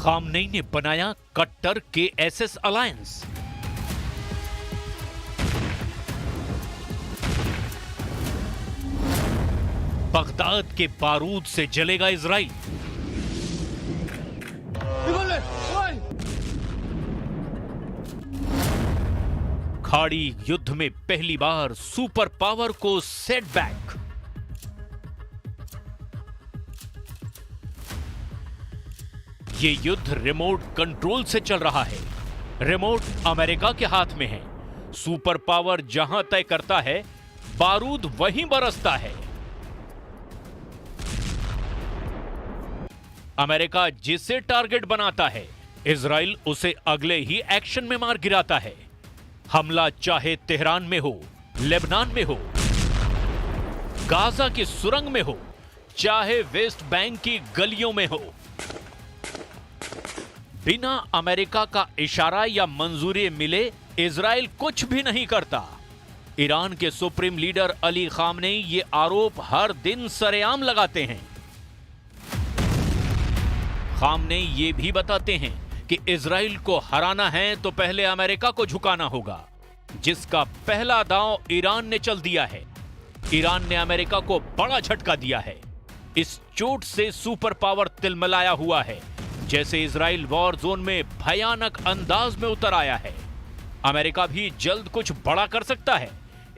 Khamenei ने बनाया कट्टर KSS अलायंस। बगदाद के बारूद से जलेगा इजराइल। खाड़ी युद्ध में पहली बार सुपर पावर को सेटबैक। ये युद्ध रिमोट कंट्रोल से चल रहा है। रिमोट अमेरिका के हाथ में है। सुपर पावर जहां तय करता है, बारूद वहीं बरसता है। अमेरिका जिसे टारगेट बनाता है, इजराइल उसे अगले ही एक्शन में मार गिराता है। हमला चाहे तेहरान में हो, लेबनान में हो, गाजा की सुरंग में हो, चाहे वेस्ट बैंक की गलियों में हो, बिना अमेरिका का इशारा या मंजूरी मिले इजराइल कुछ भी नहीं करता। ईरान के सुप्रीम लीडर अली खामनेई ये आरोप हर दिन सरेआम लगाते हैं। खामनेई ये भी बताते हैं कि इजराइल को हराना है तो पहले अमेरिका को झुकाना होगा, जिसका पहला दांव ईरान ने चल दिया है। ईरान ने अमेरिका को बड़ा झटका दिया है। इस चोट से सुपर पावर तिलमिलाया हुआ है, जैसे इजराइल वॉर जोन में भयानक अंदाज में उतर आया है। अमेरिका भी जल्द कुछ बड़ा कर सकता है।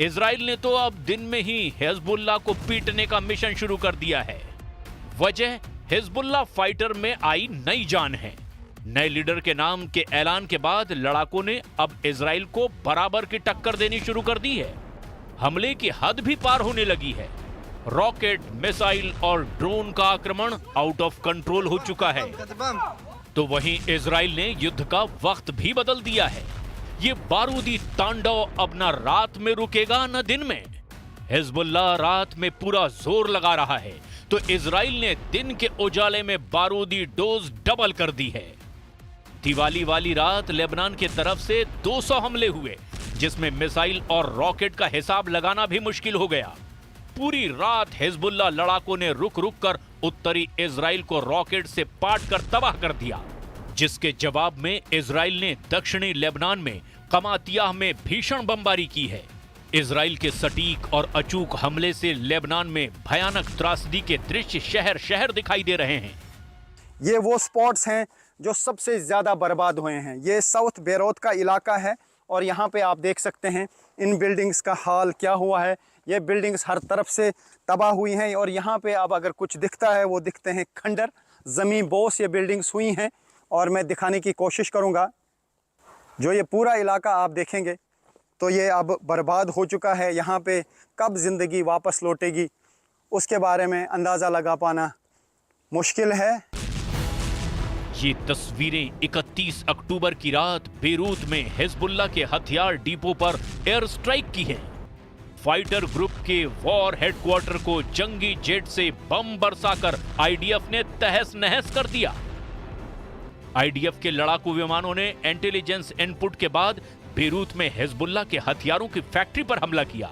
इजराइल ने तो अब दिन में ही हिजबुल्लाह को पीटने का मिशन शुरू कर दिया है। वजह हिजबुल्लाह फाइटर में आई नई जान है। नए लीडर के नाम के ऐलान के बाद लड़ाकों ने अब इजराइल को बराबर की टक्कर देनी शुरू कर दी है। हमले की हद भी पार होने लगी है। रॉकेट, मिसाइल और ड्रोन का आक्रमण आउट ऑफ कंट्रोल हो चुका है। तो वहीं इजराइल ने युद्ध का वक्त भी बदल दिया है। ये बारूदी तांडव अब न रात में रुकेगा न दिन में। हिजबुल्लाह रात में पूरा जोर लगा रहा है, तो इजराइल ने दिन के उजाले में बारूदी डोज डबल कर दी है। दिवाली वाली रात लेबनान की तरफ से 200 हमले हुए, जिसमें मिसाइल और रॉकेट का हिसाब लगाना भी मुश्किल हो गया। पूरी रात हिजबुल्लाह लड़ाकों ने रुक रुक कर उत्तरी इजराइल को रॉकेट से पाट कर तबाह कर दिया, जिसके जवाब में इजराइल ने दक्षिणी लेबनान में कमातियाह में भीषण बमबारी की है। इजराइल के सटीक और अचूक हमले से लेबनान में भयानक त्रासदी के दृश्य शहर शहर दिखाई दे रहे हैं। ये वो स्पॉट्स हैं जो सबसे ज्यादा बर्बाद हुए हैं। ये साउथ बेरूत का इलाका है और यहाँ पे आप देख सकते हैं इन बिल्डिंग्स का हाल क्या हुआ है। ये बिल्डिंग्स हर तरफ से तबाह हुई हैं और यहाँ पे अब अगर कुछ दिखता है वो दिखते हैं खंडर, ज़मीन बोस ये बिल्डिंग्स हुई हैं। और मैं दिखाने की कोशिश करूँगा। जो ये पूरा इलाका आप देखेंगे तो ये अब बर्बाद हो चुका है। यहाँ पे कब ज़िंदगी वापस लौटेगी उसके बारे में अंदाज़ा लगा पाना मुश्किल है। ये तस्वीरें 31 अक्टूबर की रात बेरूत में हिजबुल्लाह के हथियार डिपो पर एयर स्ट्राइक की हैं। फाइटर ग्रुप के वॉर हेडक्वार्टर को जंगी जेट से बम बरसाकर आईडीएफ ने तहस नहस कर दिया। आईडीएफ के लड़ाकू विमानों ने इंटेलिजेंस इनपुट के बाद बेरूत में हिजबुल्लाह के हथियारों की फैक्ट्री पर हमला किया।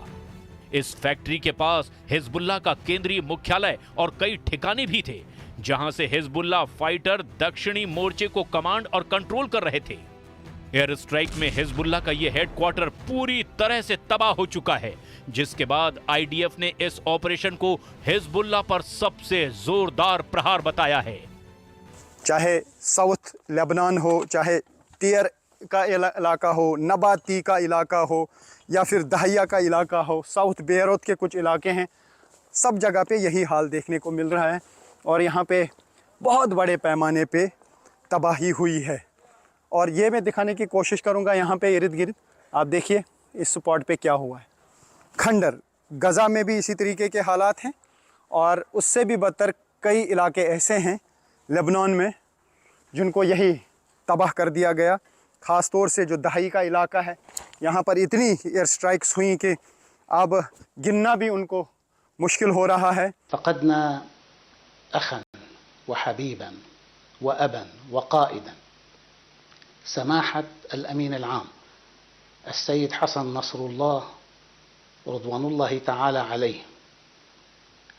इस फैक्ट्री के पास हिजबुल्लाह का केंद्रीय मुख्यालय और कई ठिकाने भी थे, जहां से हिजबुल्लाह फाइटर दक्षिणी मोर्चे को कमांड और कंट्रोल कर रहे थे। एयर स्ट्राइक में हिजबुल्लाह का यह हेडक्वार्टर पूरी तरह से तबाह हो चुका है, जिसके बाद आईडीएफ ने इस ऑपरेशन को हिजबुल्लाह पर सबसे जोरदार प्रहार बताया है। चाहे साउथ लेबनान हो, चाहे टियर का इलाका हो, नबाती का इलाका हो या फिर दहिया का इलाका हो, साउथ बेरूत के कुछ इलाके हैं, सब जगह पे यही हाल देखने को मिल रहा है। और यहाँ पे बहुत बड़े पैमाने पे तबाही हुई है और ये मैं दिखाने की कोशिश करूँगा। यहाँ पे इर्द गिर्द आप देखिए इस स्पॉट पे क्या हुआ है। खंडर, गज़ा में भी इसी तरीके के हालात हैं और उससे भी बदतर कई इलाके ऐसे हैं लेबनान में जिनको यही तबाह कर दिया गया। ख़ास तौर से जो दहाई का इलाका है, यहाँ पर इतनी एयर स्ट्राइक्स हुई कि अब गिनना भी उनको मुश्किल हो रहा है। फ़क़दना अखन व हबीबन व अबन व क़ाइदन समाहत अल-अमीन अल-आम अस्सय्यद हसन नसरुल्लाह रज़वानुल्लाहि तआला अलैह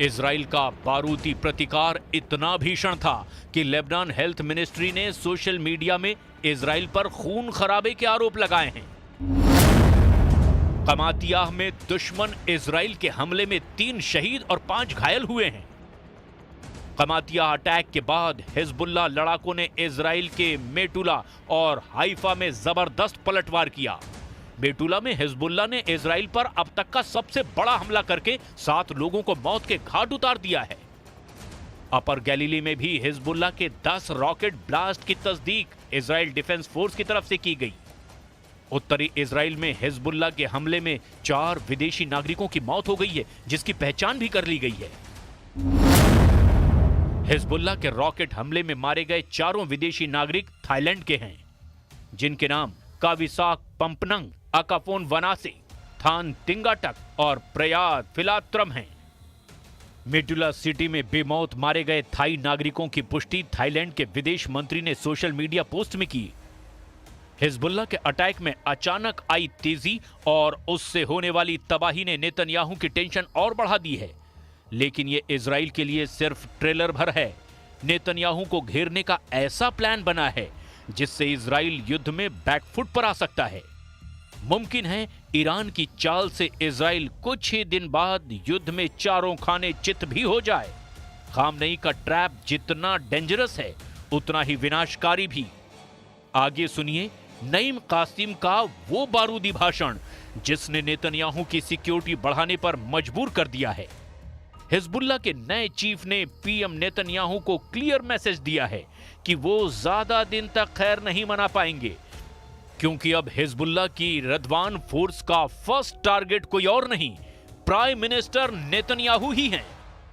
इजराइल का बारूदी प्रतिकार इतना भीषण था कि लेबनान हेल्थ मिनिस्ट्री ने सोशल मीडिया में इजराइल पर खून खराबे के आरोप लगाए हैं। कमातियाह में दुश्मन इजराइल के हमले में 3 शहीद और 5 घायल हुए हैं। कमातियाह अटैक के बाद हिजबुल्लाह लड़ाकों ने इजराइल के मेटुला और हाइफा में जबरदस्त पलटवार किया। मेटुला में हिजबुल्लाह ने इजराइल पर अब तक का सबसे बड़ा हमला करके 7 लोगों को मौत के घाट उतार दिया है। अपर गैलीली में भी हिजबुल्लाह के 10 रॉकेट ब्लास्ट की तस्दीक इजराइल डिफेंस फोर्स की तरफ से की गई। उत्तरी इजराइल में हिजबुल्लाह के हमले में 4 विदेशी नागरिकों की मौत हो गई है, जिसकी पहचान भी कर ली गई है। हिजबुल्लाह के रॉकेट हमले में मारे गए 4 विदेशी नागरिक थाईलैंड के हैं, जिनके नाम काविसाक पंपनंग, अकाफोन वनासे, थान तिंगाटक और प्रयाद फिलात्रम हैं। मेडुला सिटी में बेमौत मारे गए थाई नागरिकों की पुष्टि थाईलैंड के विदेश मंत्री ने सोशल मीडिया पोस्ट में की। हिजबुल्लाह के अटैक में अचानक आई तेजी और उससे होने वाली तबाही ने नेतन्याहू की टेंशन और बढ़ा दी है, लेकिन यह इजराइल के लिए सिर्फ ट्रेलर भर है। नेतन्याहू को घेरने का ऐसा प्लान बना है जिससे इजराइल युद्ध में बैकफुट पर आ सकता है। मुमकिन है ईरान की चाल से इजराइल कुछ ही दिन बाद युद्ध में चारों खाने चित भी हो जाए। खामनेई का ट्रैप जितना डेंजरस है उतना ही विनाशकारी भी। आगे सुनिए नईम कासिम का वो बारूदी भाषण जिसने नेतन्याहू की सिक्योरिटी बढ़ाने पर मजबूर कर दिया है। हिजबुल्लाह के नए चीफ ने पीएम नेतन्याहू को क्लियर मैसेज दिया है कि वो ज्यादा दिन तक खैर नहीं मना पाएंगे, क्योंकि अब हिजबुल्लाह की रदवान फोर्स का फर्स्ट टारगेट कोई और नहीं, प्राइम मिनिस्टर नेतन्याहू ही हैं।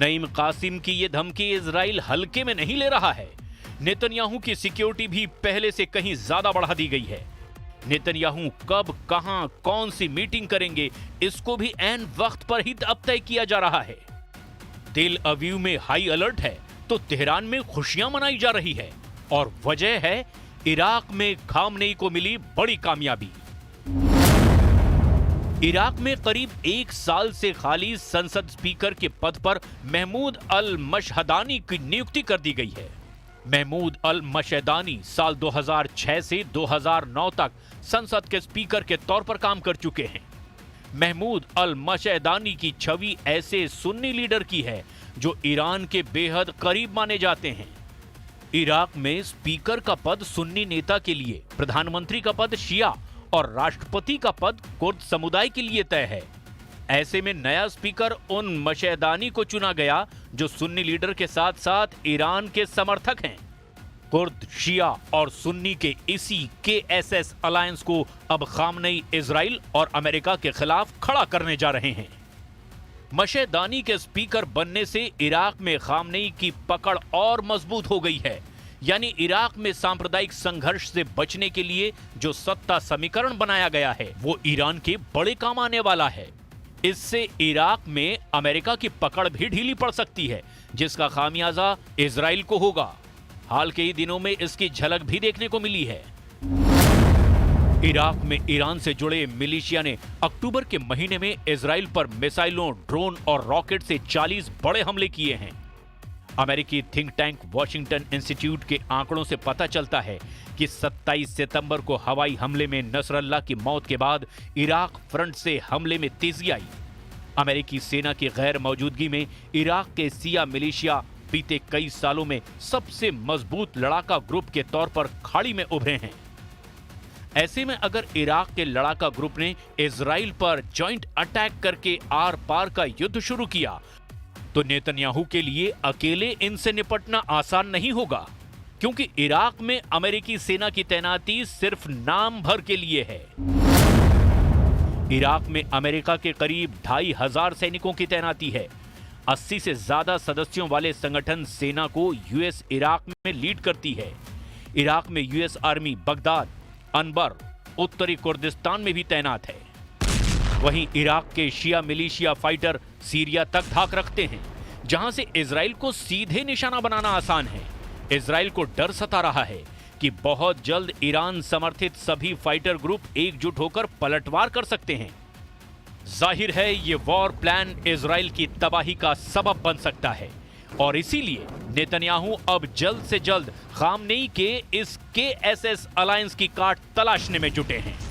नईम कासिम की ये धमकी इजराइल हल्के में नहीं ले रहा है। नेतन्याहू की सिक्योरिटी भी पहले से कहीं ज्यादा बढ़ा दी गई है। नेतन्याहू कब, कहां, कौन सी मीटिंग करेंगे, इसको भी ऐन वक्त पर ही अब तय किया जा रहा है। तेल अवीव में हाई अलर्ट है तो तेहरान में खुशियां मनाई जा रही है, और वजह है इराक में खामनेई को मिली बड़ी कामयाबी। इराक में करीब 1 साल से खाली संसद स्पीकर के पद पर महमूद अल मशहदानी की नियुक्ति कर दी गई है। महमूद अल मशहदानी साल 2006 से 2009 तक संसद के स्पीकर के तौर पर काम कर चुके हैं। महमूद अल मशहदानी की छवि ऐसे सुन्नी लीडर की है जो ईरान के बेहद करीब माने जाते हैं। इराक में स्पीकर का पद सुन्नी नेता के लिए, प्रधानमंत्री का पद शिया और राष्ट्रपति का पद कुर्द समुदाय के लिए तय है। ऐसे में नया स्पीकर उन मशहदानी को चुना गया जो सुन्नी लीडर के साथ साथ ईरान के समर्थक हैं। कुर्द, शिया और सुन्नी के इसी KSS अलायंस को अब खामनेई इजराइल और अमेरिका के खिलाफ खड़ा करने जा रहे हैं। मशहदानी के स्पीकर बनने से इराक में खामनेई की पकड़ और मजबूत हो गई है। यानी इराक में सांप्रदायिक संघर्ष से बचने के लिए जो सत्ता समीकरण बनाया गया है वो ईरान के बड़े काम आने वाला है। इससे इराक में अमेरिका की पकड़ भी ढीली पड़ सकती है, जिसका खामियाजा इजराइल को होगा। हाल के ही दिनों में इसकी झलक भी देखने को मिली है। इराक में ईरान से जुड़े मिलिशिया ने अक्टूबर के महीने में इजराइल पर मिसाइलों, ड्रोन और रॉकेट से 40 बड़े हमले किए हैं। अमेरिकी थिंक टैंक वॉशिंगटन इंस्टीट्यूट के आंकड़ों से पता चलता है कि 27 सितंबर को हवाई हमले में नसरल्लाह की मौत के बाद इराक फ्रंट से हमले में तेजी आई। अमेरिकी सेना की गैर मौजूदगी में इराक के सिया मिलिशिया बीते कई सालों में सबसे मजबूत लड़ाका ग्रुप के तौर पर खाड़ी में उभरे हैं। ऐसे में अगर इराक के लड़ाका ग्रुप ने इजराइल पर जॉइंट अटैक करके आर पार का युद्ध शुरू किया तो नेतन्याहू के लिए अकेले इनसे निपटना आसान नहीं होगा, क्योंकि इराक में अमेरिकी सेना की तैनाती सिर्फ नाम भर के लिए है। इराक में अमेरिका के करीब 2500 सैनिकों की तैनाती है। 80 से ज्यादा सदस्यों वाले संगठन सेना को यूएस इराक में लीड करती है। इराक में यूएस आर्मी बगदाद, अनबर, उत्तरी कुर्दिस्तान में भी तैनात है। वहीं इराक के शिया मिलिशिया फाइटर सीरिया तक धाक रखते हैं, जहां से इजराइल को सीधे निशाना बनाना आसान है। इजराइल को डर सता रहा है कि बहुत जल्द ईरान समर्थित सभी फाइटर ग्रुप एकजुट होकर पलटवार कर सकते हैं। जाहिर है ये वॉर प्लान इजराइल की तबाही का सबब बन सकता है और इसीलिए नेतन्याहू अब जल्द से जल्द खामनेई के इस KSS अलायंस की काट तलाशने में जुटे हैं।